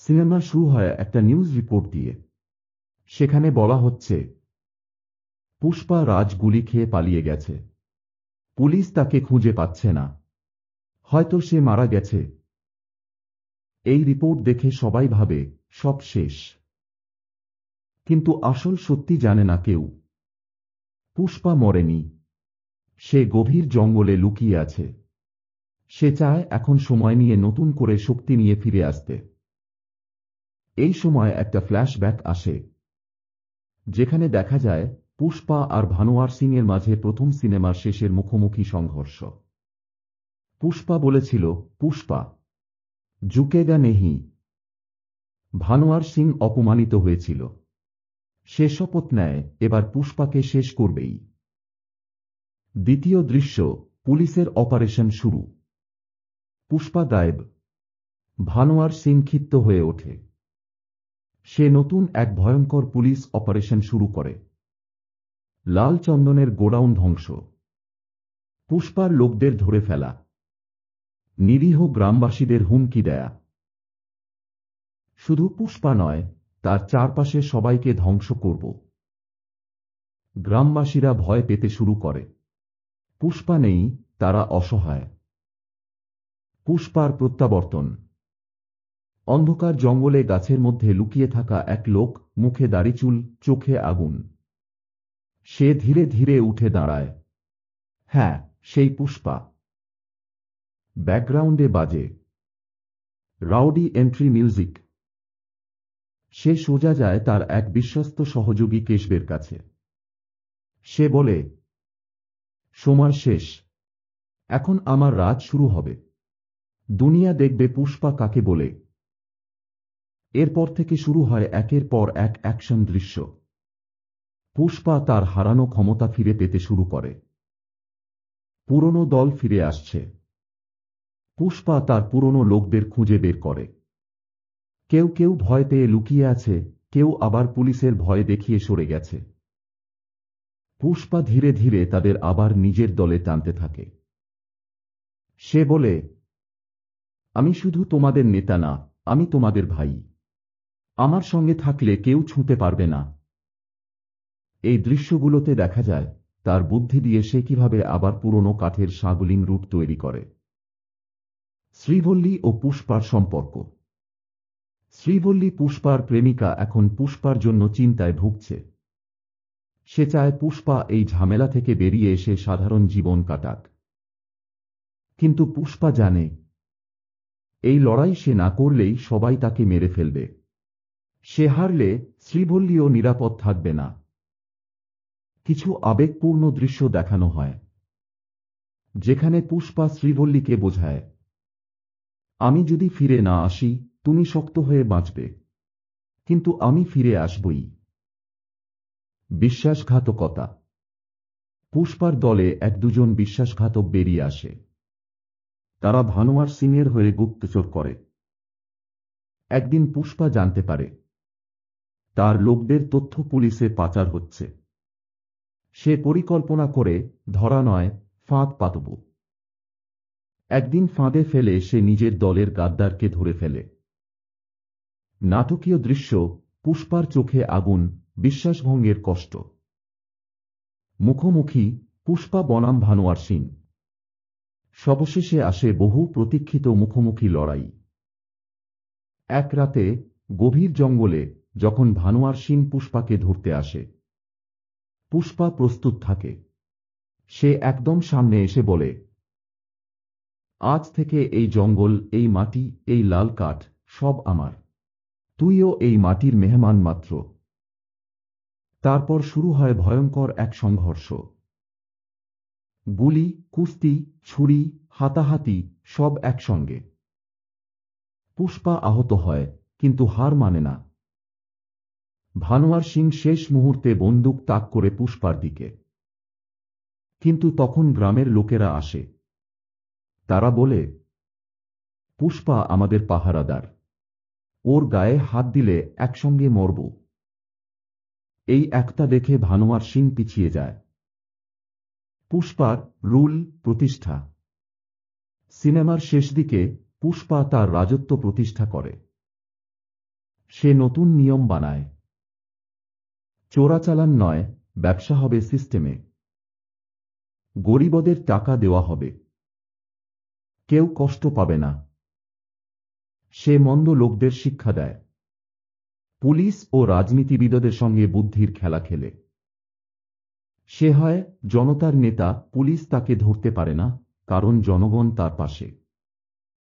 Cinema শুরু হয় একটা নিউজ রিপোর্ট দিয়ে। সেখানে বলা হচ্ছে, পুষ্পা রাজ গুলি খেয়ে পালিয়ে গেছে। পুলিশ তাকে খুঁজে পাচ্ছে না, হয়তো সে মারা গেছে। এই রিপোর্ট দেখে সবাই ভাবে সব শেষ, কিন্তু আসল সত্যি জানে না কেউ। পুষ্পা মরেনি, সে গভীর জঙ্গলে লুকিয়ে আছে। সে চায় এখন সময় নিয়ে নতুন করে শক্তি নিয়ে ফিরে আসতে। এই সময় একটা ফ্ল্যাশব্যাক আসে, যেখানে দেখা যায় পুষ্পা আর ভানুয়ার সিং এর মাঝে প্রথম সিনেমার শেষের মুখোমুখি সংঘর্ষ। পুষ্পা বলেছিল, পুষ্পা ঝুঁকেগা নেহি। ভানুয়ার সিং অপমানিত হয়েছিল। সে শপথ নেয় এবার পুষ্পাকে শেষ করবেই। দ্বিতীয় দৃশ্য, পুলিশের অপারেশন শুরু। পুষ্পা গায়েব। ভানুয়ার সিং ক্ষিপ্ত হয়ে ওঠে। সে নতুন এক ভয়ঙ্কর পুলিশ অপারেশন শুরু করে। লাল চন্দনের গোডাউন ধ্বংস, পুষ্পার লোকদের ধরে ফেলা, নিরীহ গ্রামবাসীদের হুমকি দেয়া। শুধু পুষ্পা নয়, তার চারপাশে সবাইকে ধ্বংস করব। গ্রামবাসীরা ভয় পেতে শুরু করে। পুষ্পা নেই, তারা অসহায়। পুষ্পার প্রত্যাবর্তন। অন্ধকার জঙ্গলে গাছের মধ্যে লুকিয়ে থাকা এক লোক, মুখে দাড়িচুল, চোখে আগুন। সে ধীরে ধীরে উঠে দাঁড়ায়। হ্যাঁ, সেই পুষ্পা। ব্যাকগ্রাউন্ডে বাজে রাউডি এন্ট্রি মিউজিক। সে সোজা যায় তার এক বিশ্বস্ত সহযোগী কেশবের কাছে। সে বলে, সময় শেষ, এখন আমার রাজ শুরু হবে। দুনিয়া দেখবে পুষ্পা কাকে বলে। এরপর থেকে শুরু হয় একের পর এক অ্যাকশন দৃশ্য। পুষ্পা তার হারানো ক্ষমতা ফিরে পেতে শুরু করে। পুরনো দল ফিরে আসছে। পুষ্পা তার পুরনো লোকদের খুঁজে বের করে। কেউ কেউ ভয় পেয়ে লুকিয়ে আছে, কেউ আবার পুলিশের ভয় দেখিয়ে সরে গেছে। পুষ্পা ধীরে ধীরে তাদের আবার নিজের দলে টানতে থাকে। সে বলে, আমি শুধু তোমাদের নেতা না, আমি তোমাদের ভাই। আমার সঙ্গে থাকলে কেউ ছুঁতে পারবে না। এই দৃশ্যগুলোতে দেখা যায় তার বুদ্ধি দিয়ে সে কিভাবে আবার পুরনো কাঠের সাগুলিং রূপ তৈরি করে। শ্রীবল্লী ও পুষ্পার সম্পর্ক। শ্রীবল্লী পুষ্পার প্রেমিকা, এখন পুষ্পার জন্য চিন্তায় ভুগছে। সে চায় পুষ্পা এই ঝামেলা থেকে বেরিয়ে এসে সাধারণ জীবন কাটাক। কিন্তু পুষ্পা জানে, এই লড়াই সে না করলেই সবাই তাকে মেরে ফেলবে। সে হারলে শ্রীবল্লীও নিরাপদ থাকবে না। কিছু আবেগপূর্ণ দৃশ্য দেখানো হয়, যেখানে পুষ্পা শ্রীবল্লীকে বোঝায়, আমি যদি ফিরে না আসি, তুমি শক্ত হয়ে বাঁচবে, কিন্তু আমি ফিরে আসবই। বিশ্বাসঘাতকতা। পুষ্পার দলে এক দুজন বিশ্বাসঘাতক বেরিয়ে আসে। তারা ভানুয়ার সিংয়ের হয়ে গুপ্তচর করে। একদিন পুষ্পা জানতে পারে তার লোকদের তথ্য পুলিশে পাচার হচ্ছে। সে পরিকল্পনা করে, ধরা নয়, ফাঁদ পাতব। একদিন ফাঁদে ফেলে সে নিজের দলের গাদ্দারকে ধরে ফেলে। নাটকীয় দৃশ্য, পুষ্পার চোখে আগুন, বিশ্বাসভঙ্গের কষ্ট। মুখোমুখি, পুষ্পা বনাম ভানুয়ার সিং। সবশেষে আসে বহু প্রতীক্ষিত মুখোমুখি লড়াই। এক রাতে, গভীর জঙ্গলে, যখন ভানুয়ার সিং পুষ্পাকে ধরতে আসে, পুষ্পা প্রস্তুত থাকে। সে একদম সামনে এসে বলে, আজ থেকে এই জঙ্গল, এই মাটি, এই লাল কাঠ, সব আমার। তুইও এই মাটির মেহমান মাত্র। তারপর শুরু হয় ভয়ঙ্কর এক সংঘর্ষ। গুলি, কুস্তি, ছুরি, হাতাহাতি, সব একসঙ্গে। পুষ্পা আহত হয়, কিন্তু হার মানে না। ভানুয়ার সিং শেষ মুহূর্তে বন্দুক তাক করে পুষ্পার দিকে। কিন্তু তখন গ্রামের লোকেরা আসে। তারা বলে, পুষ্পা আমাদের পাহারাদার। ওর গায়ে হাত দিলে একসঙ্গে মরব। এই একটা দেখে ভানুয়ার সিং পিছিয়ে যায়। পুষ্পার রুল প্রতিষ্ঠা। সিনেমার শেষ দিকে পুষ্পা তার রাজত্ব প্রতিষ্ঠা করে। সে নতুন নিয়ম বানায়। চোরাচালান নয়, ব্যবসা হবে সিস্টেমে। গরিবদের টাকা দেওয়া হবে, কেউ কষ্ট পাবে না। সে মন্দ লোকদের শিক্ষা দেয়। পুলিশ ও রাজনীতিবিদদের সঙ্গে বুদ্ধির খেলা খেলে। সে হয় জনতার নেতা, পুলিশ তাকে ধরতে পারে না, কারণ জনগণ তার পাশে।